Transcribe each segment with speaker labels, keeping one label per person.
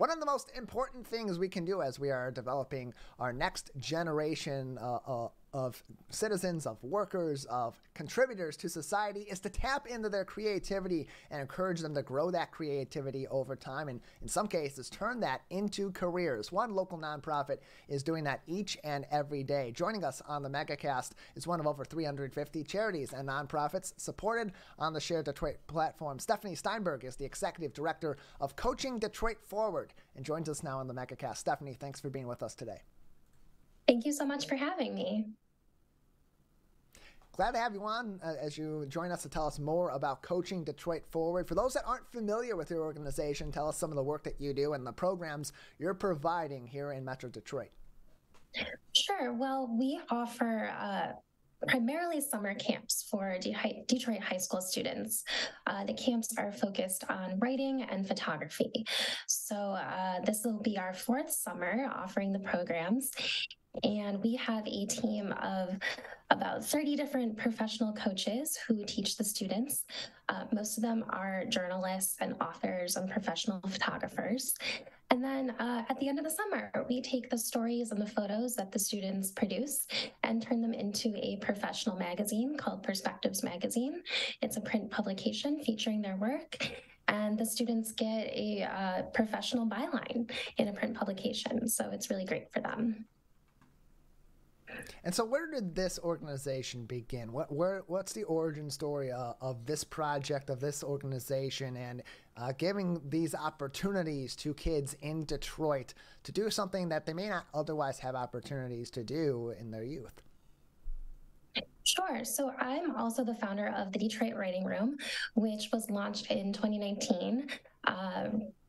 Speaker 1: One of the most important things we can do as we are developing our next generation of citizens, of workers, of contributors to society is to tap into their creativity and encourage them to grow that creativity over time, and in some cases turn that into careers. One local nonprofit is doing that each and every day. Joining us on the Megacast is one of over 350 charities and nonprofits supported on the Share Detroit platform. Stephanie Steinberg is the Executive Director of Coaching Detroit Forward and joins us now on the Megacast. Stephanie, thanks for being with us today.
Speaker 2: Thank you so much for having me.
Speaker 1: Glad to have you on as you join us to tell us more about Coaching Detroit Forward. For those that aren't familiar with your organization, tell us some of the work that you do and the programs you're providing here in Metro Detroit.
Speaker 2: Sure. Well, we offer primarily summer camps for Detroit high school students. The camps are focused on writing and photography. So this will be our fourth summer offering the programs. And we have a team of about 30 different professional coaches who teach the students. Most of them are journalists and authors and professional photographers. And then at the end of the summer, we take the stories and the photos that the students produce and turn them into a professional magazine called Perspectives Magazine. It's a print publication featuring their work. And the students get a professional byline in a print publication. So it's really great for them.
Speaker 1: And so where did this organization begin? What's the origin story of this project, of this organization, and giving these opportunities to kids in Detroit to do something that they may not otherwise have opportunities to do in their youth?
Speaker 2: Sure. So I'm also the founder of the Detroit Writing Room, which was launched in 2019.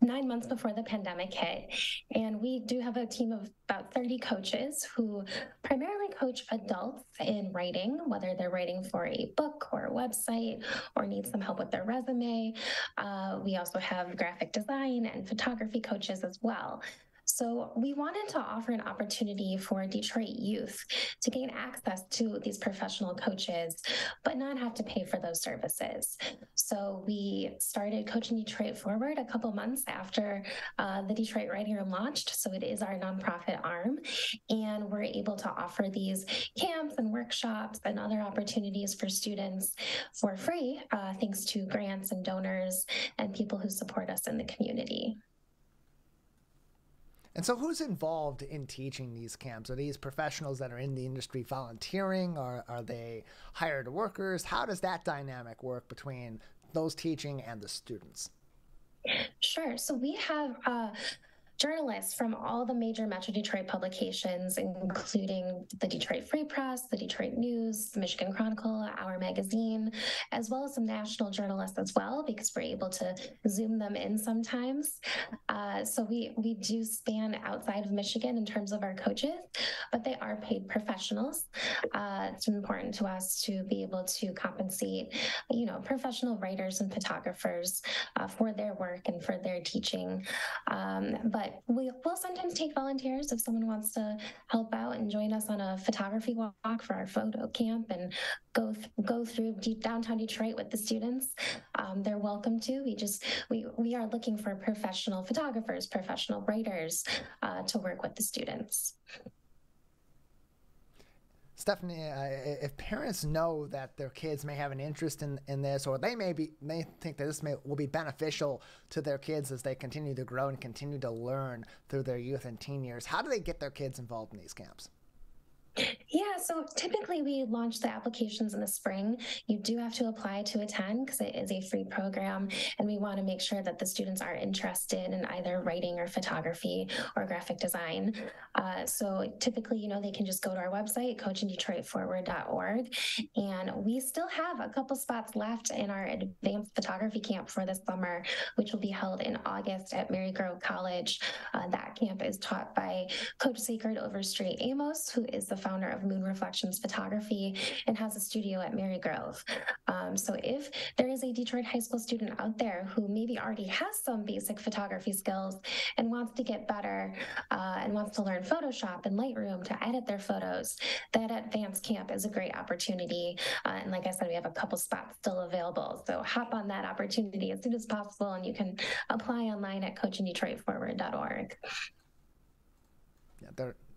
Speaker 2: 9 months before the pandemic hit. And we do have a team of about 30 coaches who primarily coach adults in writing, whether they're writing for a book or a website or need some help with their resume. We also have graphic design and photography coaches as well. So we wanted to offer an opportunity for Detroit youth to gain access to these professional coaches, but not have to pay for those services. So we started Coaching Detroit Forward a couple months after the Detroit Writing Room launched. So it is our nonprofit arm, and we're able to offer these camps and workshops and other opportunities for students for free, thanks to grants and donors and people who support us in the community.
Speaker 1: And so who's involved in teaching these camps? Are these professionals that are in the industry volunteering, or are they hired workers? How does that dynamic work between those teaching and the students?
Speaker 2: Sure. So we have journalists from all the major Metro Detroit publications, including the Detroit Free Press, the Detroit News, the Michigan Chronicle, Our Magazine, as well as some national journalists as well, because we're able to Zoom them in sometimes. So we do span outside of Michigan in terms of our coaches, but they are paid professionals. It's important to us to be able to compensate, professional writers and photographers for their work and for their teaching. But we'll sometimes take volunteers if someone wants to help out and join us on a photography walk for our photo camp and go through deep downtown Detroit with the students. They're welcome to. We are looking for professional photographers, professional writers to work with the students.
Speaker 1: Stephanie, if parents know that their kids may have an interest in this, or they may think that this will be beneficial to their kids as they continue to grow and continue to learn through their youth and teen years, how do they get their kids involved in these camps?
Speaker 2: Yeah, so typically we launch the applications in the spring. You do have to apply to attend because it is a free program, and we want to make sure that the students are interested in either writing or photography or graphic design. So typically, they can just go to our website, coachingdetroitforward.org, and we still have a couple spots left in our advanced photography camp for this summer, which will be held in August at Mary Grove College. That camp is taught by Coach Sacred Overstreet Amos, who is the founder of moon reflections photography and has a studio at Marygrove. So if there is a Detroit high school student out there who maybe already has some basic photography skills and wants to get better and wants to learn Photoshop and Lightroom to edit their photos, that advanced camp is a great opportunity. And like I said, we have a couple spots still available. So hop on that opportunity as soon as possible, and you can apply online at coachingdetroitforward.org.
Speaker 1: Yeah,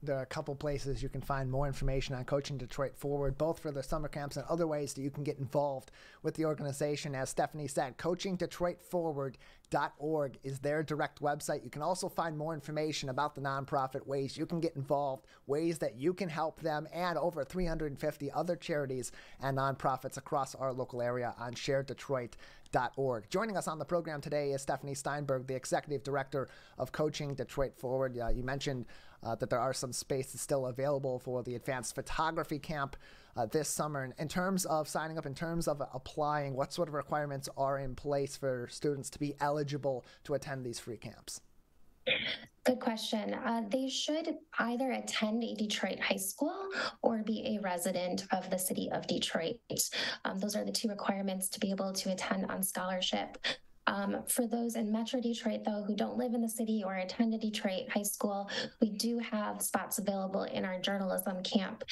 Speaker 1: there are a couple places you can find more information on Coaching Detroit Forward, both for the summer camps and other ways that you can get involved with the organization. As Stephanie said, coachingdetroitforward.org is their direct website. You can also find more information about the nonprofit, ways you can get involved, ways that you can help them, and over 350 other charities and nonprofits across our local area on sharedetroit.org. Joining us on the program today is Stephanie Steinberg, the Executive Director of Coaching Detroit Forward. You mentioned that there are some spaces still available for the Advanced Photography Camp this summer. In terms of signing up, in terms of applying, what sort of requirements are in place for students to be eligible to attend these free camps?
Speaker 2: Good question. They should either attend a Detroit high school or be a resident of the city of Detroit. Those are the two requirements to be able to attend on scholarship. For those in Metro Detroit, though, who don't live in the city or attend a Detroit high school, we do have spots available in our journalism camp,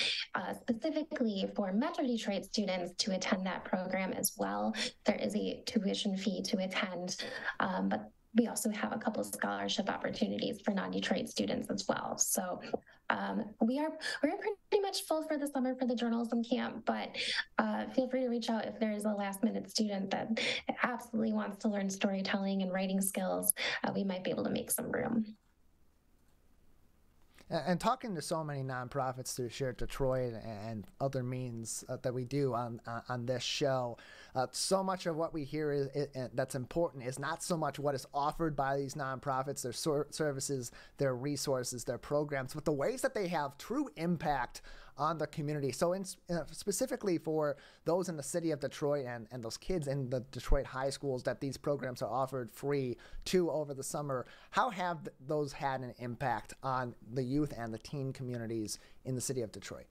Speaker 2: specifically for Metro Detroit students to attend that program as well. There is a tuition fee to attend, but we also have a couple of scholarship opportunities for non-Detroit students as well. So we're pretty much full for the summer for the journalism camp, but feel free to reach out if there is a last-minute student that absolutely wants to learn storytelling and writing skills. We might be able to make some room.
Speaker 1: And talking to so many nonprofits through Share Detroit and other means that we do on this show, so much of what we hear is that's important is not so much what is offered by these nonprofits, their services, their resources, their programs, but the ways that they have true impact on the community. So specifically for those in the city of Detroit and those kids in the Detroit high schools that these programs are offered free to over the summer, how have those had an impact on the youth and the teen communities in the city of Detroit?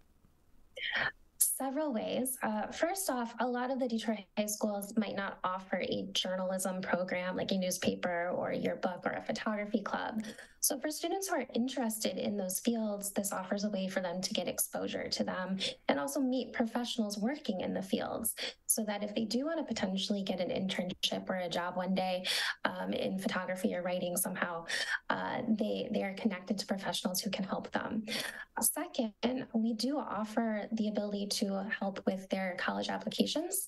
Speaker 2: Several ways. First off, a lot of the Detroit high schools might not offer a journalism program like a newspaper or a yearbook or a photography club. So for students who are interested in those fields, this offers a way for them to get exposure to them and also meet professionals working in the fields, so that if they do want to potentially get an internship or a job one day in photography or writing somehow, they are connected to professionals who can help them. Second, we do offer the ability to help with their college applications.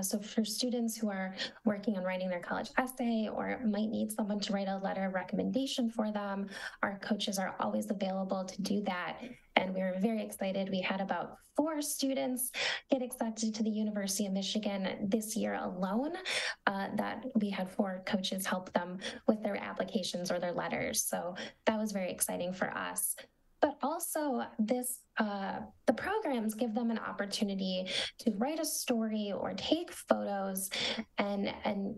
Speaker 2: So for students who are working on writing their college essay or might need someone to write a letter of recommendation for them, our coaches are always available to do that. And we were very excited. We had about 4 students get accepted to the University of Michigan this year alone, that we had 4 coaches help them with their applications or their letters. So that was very exciting for us. But also the programs give them an opportunity to write a story or take photos and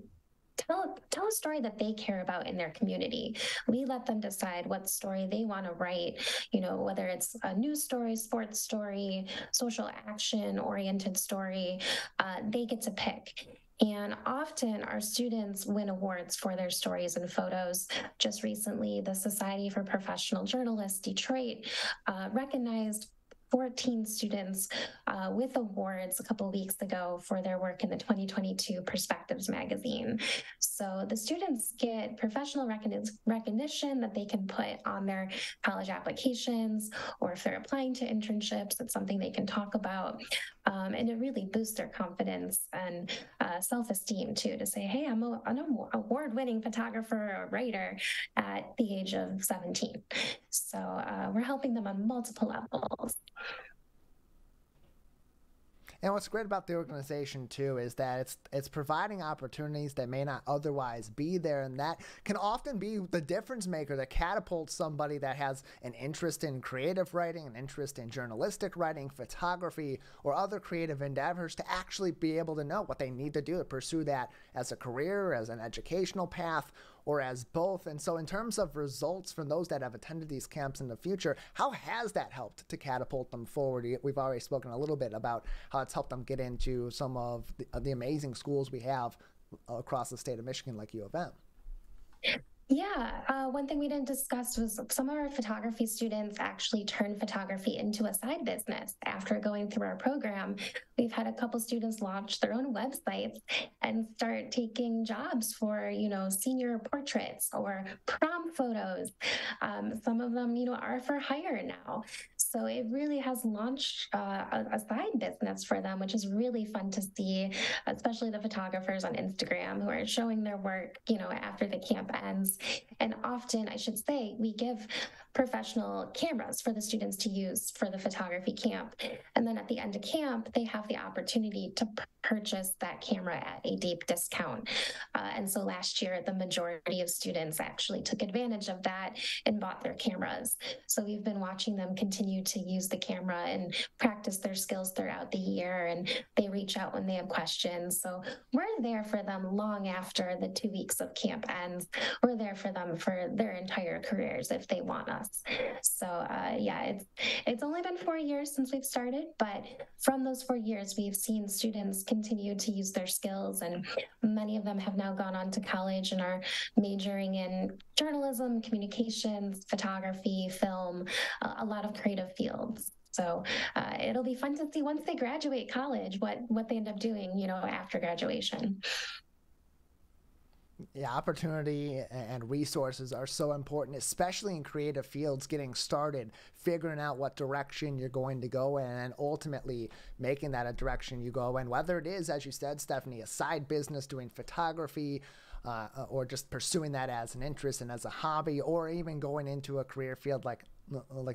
Speaker 2: tell a story that they care about in their community. We let them decide what story they want to write, whether it's a news story, sports story, social action oriented story, they get to pick. And often our students win awards for their stories and photos. Just recently, the Society for Professional Journalists Detroit recognized 14 students with awards a couple of weeks ago for their work in the 2022 Perspectives magazine. So the students get professional recognition that they can put on their college applications, or if they're applying to internships, it's something they can talk about. And it really boosts their confidence and self-esteem too, to say, hey, I'm an award-winning photographer or writer at the age of 17. So we're helping them on multiple levels.
Speaker 1: And what's great about the organization, too, is that it's providing opportunities that may not otherwise be there, and that can often be the difference maker that catapults somebody that has an interest in creative writing, an interest in journalistic writing, photography, or other creative endeavors to actually be able to know what they need to do to pursue that as a career, as an educational path, or as both. And so in terms of results from those that have attended these camps in the future, how has that helped to catapult them forward? We've already spoken a little bit about how it's helped them get into some of the amazing schools we have across the state of Michigan, like U of M.
Speaker 2: Yeah, one thing we didn't discuss was some of our photography students actually turned photography into a side business. After going through our program, we've had a couple students launch their own websites and start taking jobs for, senior portraits or prom photos. Some of them, are for hire now. So it really has launched a side business for them, which is really fun to see, especially the photographers on Instagram who are showing their work, after the camp ends. And often, I should say, we give professional cameras for the students to use for the photography camp. And then at the end of camp, they have the opportunity to purchase that camera at a deep discount. And so last year, the majority of students actually took advantage of that and bought their cameras. So we've been watching them continue to use the camera and practice their skills throughout the year. And they reach out when they have questions. So we're there for them long after the 2 weeks of camp ends. We're there for them for their entire careers if they want us. So it's only been 4 years since we've started, but from those 4 years, we've seen students continue to use their skills, and many of them have now gone on to college and are majoring in journalism, communications, photography, film, a lot of creative fields. So it'll be fun to see once they graduate college what they end up doing, after graduation.
Speaker 1: Yeah, opportunity and resources are so important, especially in creative fields, getting started, figuring out what direction you're going to go in, and ultimately making that a direction you go in, whether it is, as you said, Stephanie, a side business doing photography, or just pursuing that as an interest and as a hobby, or even going into a career field like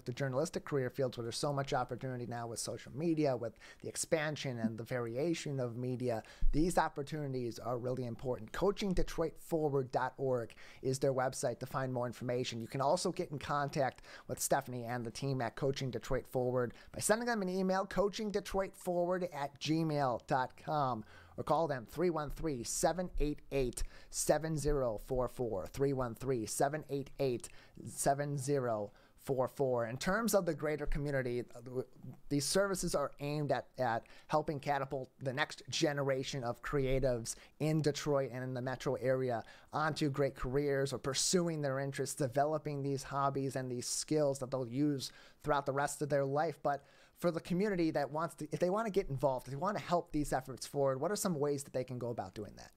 Speaker 1: the journalistic career fields, where there's so much opportunity now with social media, with the expansion and the variation of media. These opportunities are really important. CoachingDetroitForward.org is their website to find more information. You can also get in contact with Stephanie and the team at Coaching Detroit Forward by sending them an email, coachingdetroitforward@gmail.com. or call them 313-788-7044, 313-788-7044. In terms of the greater community, these services are aimed at helping catapult the next generation of creatives in Detroit and in the metro area onto great careers or pursuing their interests, developing these hobbies and these skills that they'll use throughout the rest of their life. But for the community that wants to, if they want to get involved, if they want to help these efforts forward, what are some ways that they can go about doing that?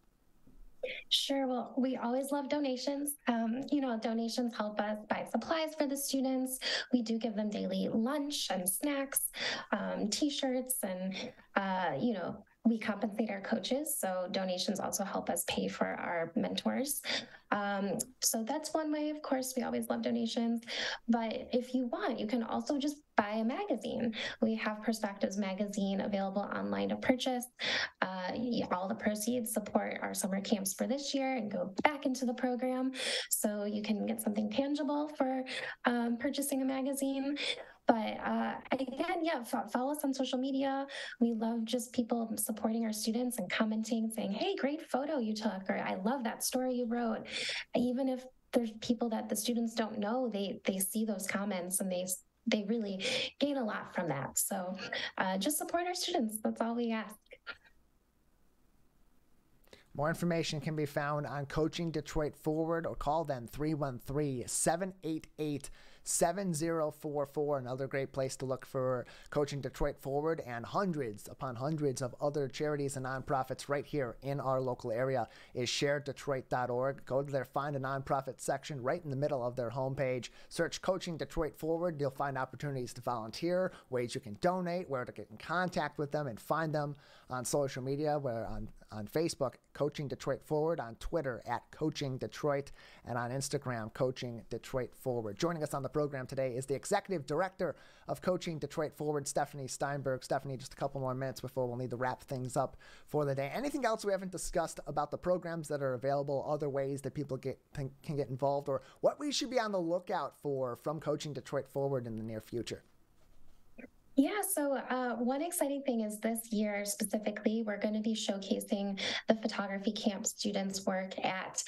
Speaker 2: Sure. Well, we always love donations. Donations help us buy supplies for the students. We do give them daily lunch and snacks, T-shirts, and, we compensate our coaches. So donations also help us pay for our mentors. So that's one way. Of course, we always love donations. But if you want, you can also just buy a magazine. We have Perspectives magazine available online to purchase. All the proceeds support our summer camps for this year and go back into the program. So you can get something tangible for purchasing a magazine. But again, follow us on social media. We love just people supporting our students and commenting, saying, hey, great photo you took, or I love that story you wrote. Even if there's people that the students don't know, they see those comments and they really gain a lot from that. So just support our students. That's all we ask.
Speaker 1: More information can be found on Coaching Detroit Forward, or call them 313-788-7044. Another great place to look for Coaching Detroit Forward and hundreds upon hundreds of other charities and nonprofits right here in our local area is sharedetroit.org. Go there, find a nonprofit section right in the middle of their homepage. Search Coaching Detroit Forward. You'll find opportunities to volunteer, ways you can donate, where to get in contact with them, and find them on social media, where on Facebook, Coaching Detroit Forward, on Twitter at Coaching Detroit, and on Instagram, Coaching Detroit Forward. Joining us on the program today is the Executive Director of Coaching Detroit Forward, Stephanie Steinberg. Stephanie, just a couple more minutes before we'll need to wrap things up for the day. Anything else we haven't discussed about the programs that are available, other ways that people can get involved, or what we should be on the lookout for from Coaching Detroit Forward in the near future?
Speaker 2: Yeah, so one exciting thing is this year specifically, we're going to be showcasing the photography camp students' work at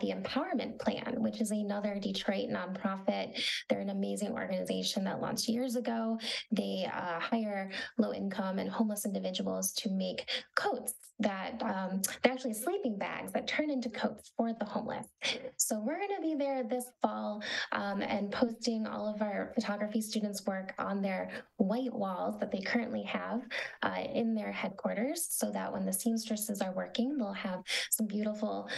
Speaker 2: the Empowerment Plan, which is another Detroit nonprofit. They're an amazing organization that launched years ago. They hire low income and homeless individuals to make coats that they're actually sleeping bags that turn into coats for the homeless. So we're going to be there this fall and posting all of our photography students' work on their white walls that they currently have in their headquarters so that when the seamstresses are working, they'll have some beautiful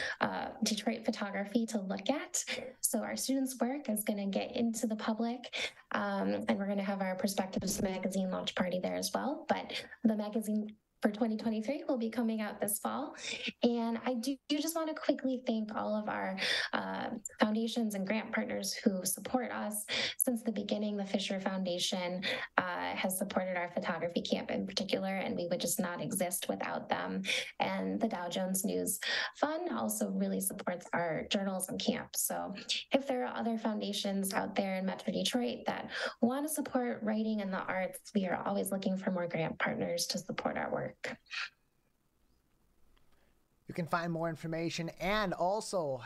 Speaker 2: Detroit photography to look at. So our students' work is going to get into the public, and we're going to have our Perspectives magazine launch party there as well. But the magazine for 2023 will be coming out this fall. And I do just want to quickly thank all of our foundations and grant partners who support us since the beginning. The Fisher Foundation has supported our photography camp in particular, and we would just not exist without them. And the Dow Jones News Fund also really supports our journalism camp. So if there are other foundations out there in Metro Detroit that want to support writing and the arts, we are always looking for more grant partners to support our work.
Speaker 1: You can find more information and also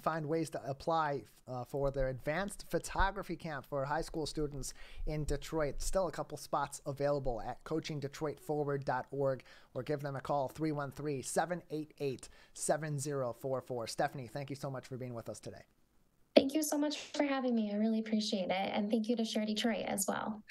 Speaker 1: find ways to apply for their advanced photography camp for high school students in Detroit. Still a couple spots available at coachingdetroitforward.org, or give them a call, 313-788-7044. Stephanie, thank you so much for being with us today.
Speaker 2: Thank you so much for having me. I really appreciate it. And thank you to Share Detroit as well.